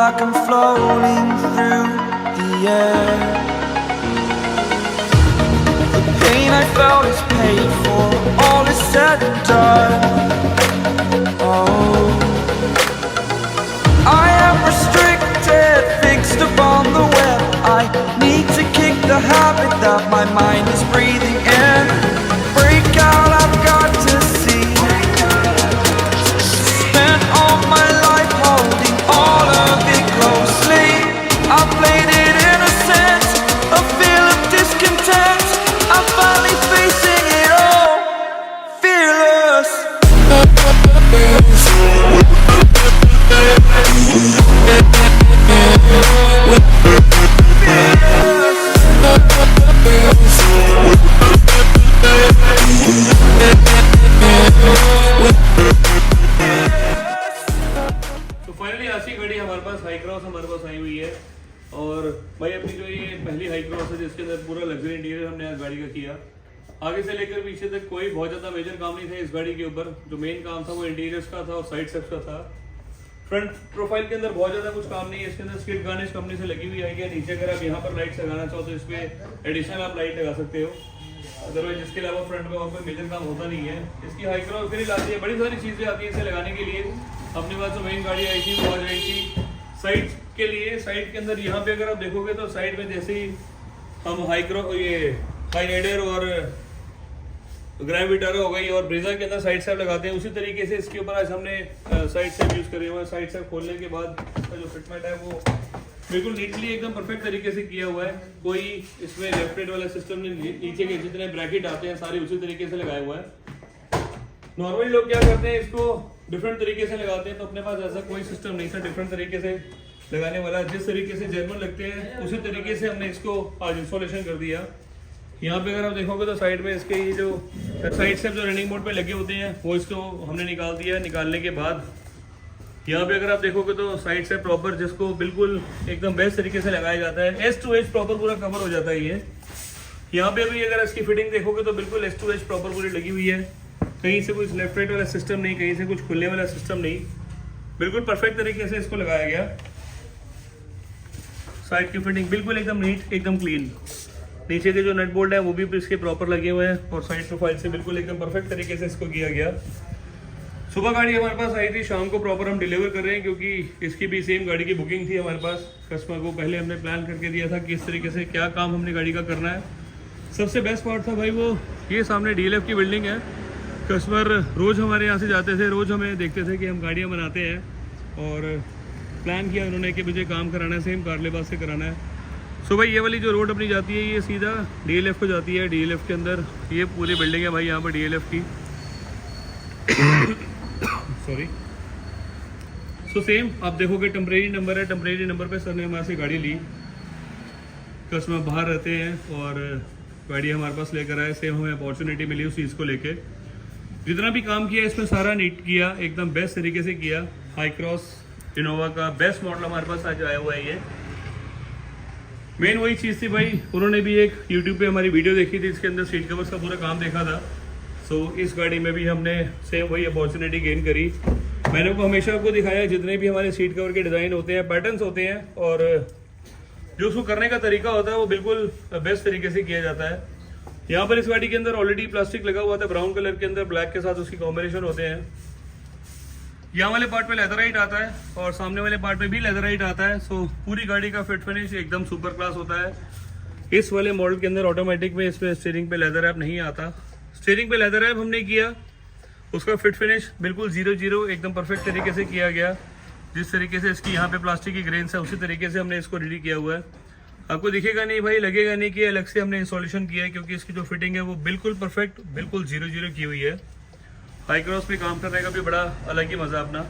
like I'm floating through the air. The pain I felt is paid for, all is said and done. Oh, I am restricted, fixed upon the web. I need to kick the habit that my mind is breathing in. Break out, I've got to see. Spent all my life holding all of it closely. I played it innocent, a feel of discontent. I'm finally facing it all, fearless. तो finally ऐसी गाड़ी हमारे पास high cross हमारे पास आई हुई है। और भाई अपनी जो ये पहली हाई क्रॉस है जिसके अंदर पूरा लग्जरी इंटीरियर हमने इस गाड़ी का किया। आगे से लेकर पीछे तक कोई बहुत ज़्यादा मेजर काम नहीं था इस गाड़ी के ऊपर। जो मेन काम था वो इंटीरियर्स का था और साइड स्टेप्स का था। फ्रंट प्रोफाइल के अंदर बहुत ज़्यादा कुछ काम नहीं है। इसके अंदर स्किड गार्निश कंपनी से लगी हुई आई है। नीचे अगर आप यहाँ पर लाइट्स लगाना चाहो तो इस पर एडिशनल आप लाइट लगा सकते हो। अदरवाइज इसके अलावा फ्रंट में और कोई मेजर काम होता नहीं है। इसकी हाई क्रॉस ग्रिल आती है, बड़ी सारी चीज़ें आती है इसे लगाने के लिए। अपने पास जो मेन गाड़ी आई थी वो आ जाएगी साइड के लिए। साइड के अंदर यहाँ पे अगर आप देखोगे तो साइड में जैसे ही हम हाई राइडर और ग्रैंड विटारा हो गई और ब्रीजा के अंदर साइड स्टेप लगाते हैं, उसी तरीके से इसके ऊपर आज हमने साइड स्टेप यूज़ करे हुए हैं। साइड स्टेप खोलने के बाद इसका जो फिटमेंट है वो बिल्कुल नीटली एकदम परफेक्ट तरीके से किया हुआ है। कोई इसमें लेफ्ट राइट वाला सिस्टम नहीं। नीचे के जितने ब्रैकेट आते हैं सारे उसी तरीके से लगाए हुए हैं। नॉर्मली लोग क्या करते हैं, इसको डिफरेंट तरीके से लगाते हैं, तो अपने पास ऐसा कोई सिस्टम नहीं था डिफरेंट तरीके से लगाने वाला। जिस तरीके से जेन्युइन लगते हैं उसी तरीके से हमने इसको आज इंस्टॉलेशन कर दिया। यहाँ पे अगर आप देखोगे तो साइड में इसके ये जो साइड स्टेप जो रनिंग मोड पे लगे होते हैं वो इसको हमने निकाल दिया है। निकालने के बाद यहाँ पे अगर आप देखोगे तो साइड से प्रॉपर जिसको बिल्कुल एकदम बेस्ट तरीके से लगाया जाता है, एज टू एज प्रॉपर पूरा कवर हो जाता है ये। यहाँ पे भी अगर इसकी फिटिंग देखोगे तो बिल्कुल एज टू एज प्रॉपर पूरी लगी हुई है। कहीं से कुछ लेफ्ट राइट वाला सिस्टम नहीं, कहीं से कुछ खुलने वाला सिस्टम नहीं, बिल्कुल परफेक्ट तरीके से इसको लगाया गया। साइड की फिटिंग बिल्कुल एकदम नीट, एकदम क्लीन। नीचे के जो नट बोल्ट है वो भी इसके प्रॉपर लगे हुए हैं और साइड प्रोफाइल से बिल्कुल एकदम परफेक्ट तरीके से इसको किया गया। सुबह गाड़ी हमारे पास आई थी, शाम को प्रॉपर हम डिलीवर कर रहे हैं क्योंकि इसकी भी सेम गाड़ी की बुकिंग थी हमारे पास। कस्टमर को पहले हमने प्लान करके दिया था कि इस तरीके से क्या काम हमने गाड़ी का करना है। सबसे बेस्ट पार्ट था भाई वो ये सामने DLF की बिल्डिंग है। कस्टमर रोज़ हमारे यहाँ से जाते थे, रोज़ हमें देखते थे कि हम गाड़ियाँ बनाते हैं और प्लान किया उन्होंने कि मुझे काम कराना है, सेम कारलेबाज से कराना है। सो भाई ये वाली जो रोड अपनी जाती है ये सीधा DLF को जाती है। DLF के अंदर ये पूरी बिल्डिंग है भाई यहाँ पर DLF की। सॉरी। सो सेम आप देखोगे टेम्परेरी नंबर है, टेम्परेरी नंबर पे सर ने हमारे से गाड़ी ली। कस्टमर बाहर रहते हैं और गाड़ी हमारे पास लेकर आए। सेम हमें अपॉर्चुनिटी मिली उस चीज़ को लेके। जितना भी काम किया इसमें सारा नीट किया, एकदम बेस्ट तरीके से किया। हाई क्रॉस इनोवा का बेस्ट मॉडल हमारे पास आज आया हुआ है ये। मेन वही चीज़ थी भाई, उन्होंने भी एक यूट्यूब पे हमारी वीडियो देखी थी, इसके अंदर सीट कवर्स का पूरा काम देखा था। सो इस गाड़ी में भी हमने सेम वही अपॉर्चुनिटी गेन करी। मैंने को हमेशा आपको दिखाया जितने भी हमारे सीट कवर के डिज़ाइन होते हैं, पैटर्न्स होते हैं और जो उसको करने का तरीका होता है वो बिल्कुल बेस्ट तरीके से किया जाता है। यहाँ पर इस गाड़ी के अंदर ऑलरेडी प्लास्टिक लगा हुआ था ब्राउन कलर के अंदर, ब्लैक के साथ उसकी कॉम्बिनेशन होते हैं। यहाँ वाले पार्ट में लेदराइट आता है और सामने वाले पार्ट में भी लेदराइट आता है। सो पूरी गाड़ी का फिट फिनिश एकदम सुपर क्लास होता है। इस वाले मॉडल के अंदर ऑटोमेटिक में इसमें स्टीयरिंग पे लेदर रैप नहीं आता। स्टीयरिंग पे लेदर रैप हमने किया, उसका फिट फिनिश बिल्कुल 0-0 एकदम परफेक्ट तरीके से किया गया। जिस तरीके से इसकी यहाँ पे प्लास्टिक की ग्रेन्स है उसी तरीके से हमने इसको रेडी किया हुआ है। आपको दिखेगा नहीं भाई, लगेगा नहीं कि अलग से हमने इंस्टॉलेशन किया है, क्योंकि इसकी जो फिटिंग है वो बिल्कुल परफेक्ट, बिल्कुल 0-0 की हुई है। हाई क्रॉस पे काम करने का भी बड़ा अलग ही मजा अपना।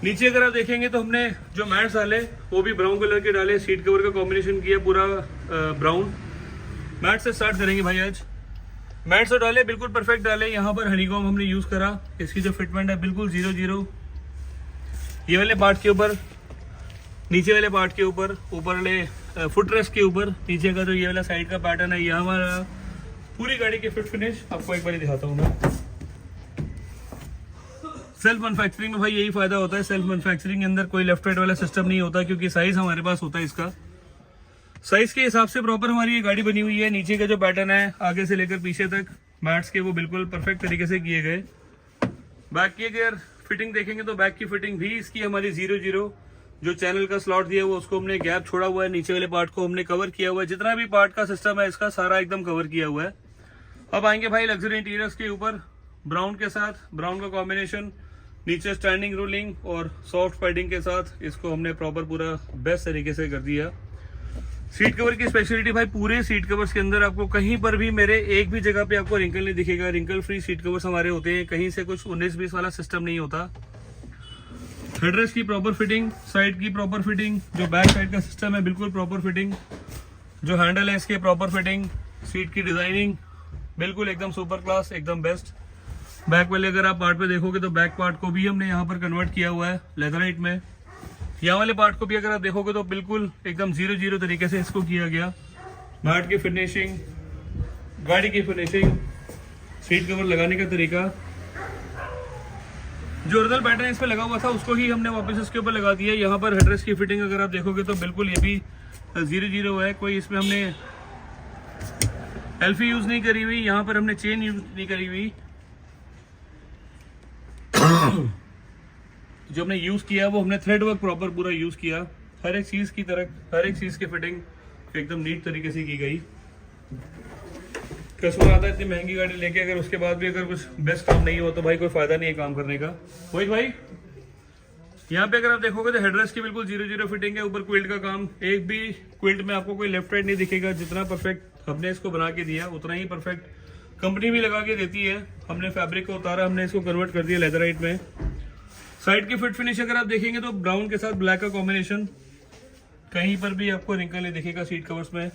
नीचे अगर आप देखेंगे तो हमने जो मैट्स डाले वो भी ब्राउन कलर के डाले। सीट कवर का कॉम्बिनेशन किया पूरा ब्राउन। मैट से स्टार्ट करेंगे भाई आज। मैट से डाले बिल्कुल परफेक्ट डाले। यहाँ पर हनीकॉम हमने यूज करा। इसकी जो फिटमेंट है बिल्कुल 0-0। ये वाले पार्ट के ऊपर, नीचे वाले पार्ट के ऊपर, ऊपर वाले फुट रेस्ट के ऊपर, नीचे का जो ये वाला साइड का पैटर्न है, यहाँ हमारा पूरी गाड़ी की फिट फिनिश आपको एक बार दिखाता हूँ मैं। सेल्फ मैन्युफैक्चरिंग में भाई यही फायदा होता है, सेल्फ मैन्युफैक्चरिंग के अंदर कोई लेफ्ट राइट वाला सिस्टम नहीं होता, क्योंकि साइज हमारे पास होता है इसका, साइज के हिसाब से प्रॉपर हमारी ये गाड़ी बनी हुई है। नीचे का जो पैटर्न है आगे से लेकर पीछे तक मैट्स के वो बिल्कुल परफेक्ट तरीके से किए गए। बैक की अगर फिटिंग देखेंगे तो बैक की फिटिंग भी इसकी हमारी 0-0 जो चैनल का स्लॉट दिया हुआ उसको हमने गैप छोड़ा हुआ है, नीचे वाले पार्ट को हमने कवर किया हुआ है, जितना भी पार्ट का सिस्टम है इसका सारा एकदम कवर किया हुआ है। अब आएंगे भाई लग्जरी इंटीरियर्स के ऊपर, ब्राउन के साथ, ब्राउन का कॉम्बिनेशन, नीचे स्टैंडिंग रोलिंग और सॉफ्ट पैडिंग के साथ इसको हमने प्रॉपर पूरा बेस्ट तरीके से कर दिया। सीट कवर की स्पेशलिटी भाई, पूरे सीट कवर्स के अंदर आपको कहीं पर भी मेरे एक भी जगह पे आपको रिंकल नहीं दिखेगा, रिंकल फ्री सीट कवर्स हमारे होते हैं, कहीं से कुछ 19-20 वाला सिस्टम नहीं होता। हेडरेस्ट की प्रॉपर फिटिंग, साइड की प्रॉपर फिटिंग, जो बैक साइड का सिस्टम है बिल्कुल प्रॉपर फिटिंग, जो हैंडल है इसके प्रॉपर फिटिंग, सीट की डिजाइनिंग बिल्कुल एकदम सुपर क्लास, एकदम बेस्ट। बैक वाले अगर आप पार्ट पे देखोगे तो बैक पार्ट को भी हमने यहाँ पर कन्वर्ट किया हुआ है लेदराइट में। यहाँ वाले पार्ट को भी अगर आप देखोगे तो बिल्कुल एकदम 0-0 तरीके से इसको किया गया। मैट की फिनिशिंग, गाड़ी की फिनिशिंग, सीट कवर लगाने का तरीका, जो ओरिजिनल पैटर्न इस पे लगा हुआ था उसको ही हमने वापस इसके ऊपर लगा दिया। यहाँ पर हेडरेस्ट की फिटिंग अगर आप देखोगे तो बिल्कुल ये भी 0-0 है, कोई इसमें हमने एल्फी यूज नहीं करी हुई, यहाँ पर हमने चेन यूज नहीं करी हुई। जो हमने यूज किया वो हमने थ्रेड वर्क प्रॉपर पूरा यूज किया, हर एक चीज की तरह, हर एक चीज की फिटिंग एकदम नीट तरीके से की गई। कस्टमर आता है इतनी महंगी गाड़ी लेके, अगर उसके बाद भी अगर कुछ बेस्ट काम नहीं हो तो भाई कोई फायदा नहीं है काम करने का। वही भाई यहाँ पे अगर आप देखोगे तो हेडरेस्ट की बिल्कुल 0-0 फिटिंग है, ऊपर क्विल्ट का काम, एक भी क्विल्ट में आपको कोई लेफ्ट राइट नहीं दिखेगा, जितना परफेक्ट हमने इसको बना के दिया उतना ही परफेक्ट कंपनी भी लगा के देती है। हमने फैब्रिक को उतारा, हमने इसको कन्वर्ट कर दिया लेदराइट में। साइड की फिट फिनिश अगर आप देखेंगे तो ब्राउन के साथ ब्लैक का कॉम्बिनेशन, कहीं पर भी आपको रिंकल नहीं दिखेगा सीट कवर्स में,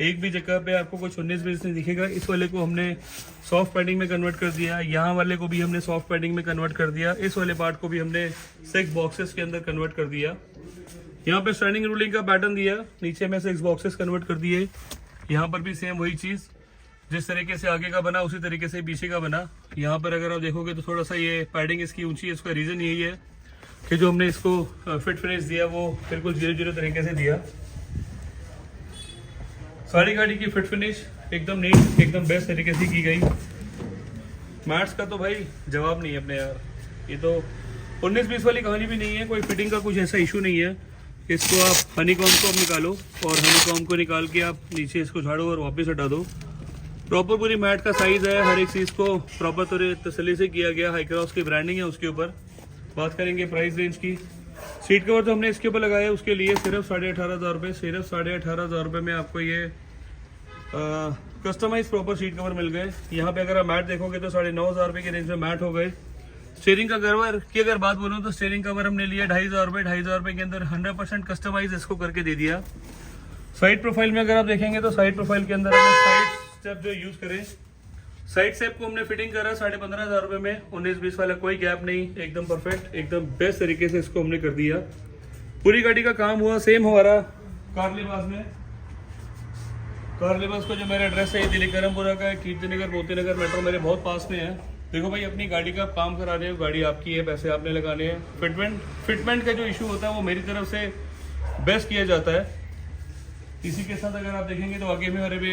एक भी जगह पे आपको कुछ 19-20 नहीं दिखेगा। इस वाले को हमने सॉफ्ट पैडिंग में कन्वर्ट कर दिया, यहाँ वाले को भी हमने सॉफ्ट पैडिंग में कन्वर्ट कर दिया, इस वाले पार्ट को भी हमने 6 बॉक्सेस के अंदर कन्वर्ट कर दिया। यहाँ पे स्टैंडिंग रूलिंग का पैटर्न दिया, नीचे में 6 बॉक्सेस कन्वर्ट कर दिए। यहाँ पर भी सेम वही चीज, जिस तरीके से आगे का बना उसी तरीके से पीछे का बना। यहाँ पर अगर आप देखोगे तो थोड़ा सा ये पैडिंग इसकी ऊंची है, इसका रीजन यही है कि जो हमने इसको फिट फिनिश दिया वो बिल्कुल 0-0 तरीके से दिया। सारी गाड़ी की फिट फिनिश एकदम नीट, एकदम बेस्ट तरीके से की गई। मैट्स का तो भाई जवाब नहीं है अपने यार, ये तो 19-20 वाली कहानी भी नहीं है, कोई फिटिंग का कुछ ऐसा इशू नहीं है। इसको आप हनीकॉम को आप निकालो और हनीकॉम को निकाल के आप नीचे इसको झाड़ो और वापस हटा दो। प्रॉपर पूरी मैट का साइज है, हर एक चीज़ को प्रॉपर तसल्ली से किया गया। हाई क्रॉस की ब्रांडिंग है उसके ऊपर। बात करेंगे प्राइस रेंज की, सीट कवर तो हमने इसके ऊपर लगाया उसके लिए सिर्फ 18,500 रुपये, सिर्फ 18,500 रुपये में आपको ये कस्टमाइज प्रॉपर सीट कवर मिल गए। यहाँ पे अगर आप मैट देखोगे तो 9,500 रुपये की रेंज में मैट हो गए। स्टीयरिंग का कवर की अगर बात बोलूँ तो स्टीयरिंग कवर हमने लिया 2,500 रुपये, 2,500 रुपये के अंदर 100% कस्टमाइज इसको करके दे दिया। साइड प्रोफाइल में अगर आप देखेंगे तो साइड प्रोफाइल के अंदर साइड स्टेप जो यूज करें, साइड स्टेप को हमने फिटिंग करा 15,500 रुपये में, 19-20 वाला कोई गैप नहीं, एकदम परफेक्ट, एकदम बेस्ट तरीके से इसको हमने कर दिया। पूरी गाड़ी का काम हुआ सेम हमारा कार लिबास में। कार लिबास को जो मेरा एड्रेस है दिल्ली करमपुरा का है, कीर्तिनगर मोतीनगर मेट्रो मेरे बहुत पास में है। देखो भाई अपनी गाड़ी का काम करा रहे हो, गाड़ी आपकी है, पैसे आपने लगाने हैं। फिटमेंट का जो इशू होता है वो मेरी तरफ से बेस्ट किया जाता है। इसी के साथ अगर आप देखेंगे तो आगे में हमारे भी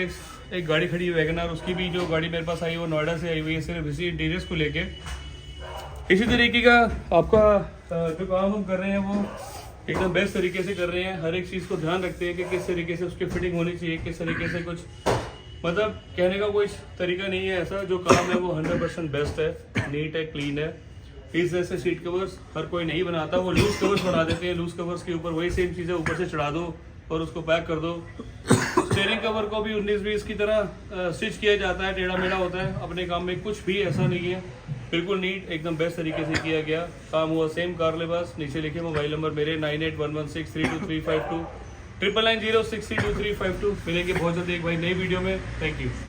एक गाड़ी खड़ी है वैगनआर, उसकी भी जो गाड़ी मेरे पास आई है वो नोएडा से आई हुई है, सिर्फ इसी इंटीरियर्स को लेके। इसी तरीके का आपका जो काम हम कर रहे हैं वो एकदम बेस्ट तरीके से कर रहे हैं। हर एक चीज़ को ध्यान रखते हैं कि किस तरीके से उसकी फिटिंग होनी चाहिए, किस तरीके से कुछ मतलब कहने का कोई तरीका नहीं है ऐसा। जो काम है वो 100% बेस्ट है, नीट है, क्लीन है। इस जैसे सीट कवर्स हर कोई नहीं बनाता, वो लूज कवर्स बना देते हैं। लूज कवर्स के ऊपर वही सेम चीज़ें ऊपर से चढ़ा दो और उसको पैक कर दो। स्टीयरिंग कवर को भी 19-20 की तरह स्टिच किया जाता है, टेढ़ा मेढ़ा होता है। अपने काम में कुछ भी ऐसा नहीं है, बिल्कुल नीट, एकदम बेस्ट तरीके से किया गया। काम हुआ सेम कार लिबास। नीचे लिखे मोबाइल नंबर मेरे 9811632352 999063232। मिलेंगे बहुत जल्दी एक भाई नई वीडियो में। Thank you.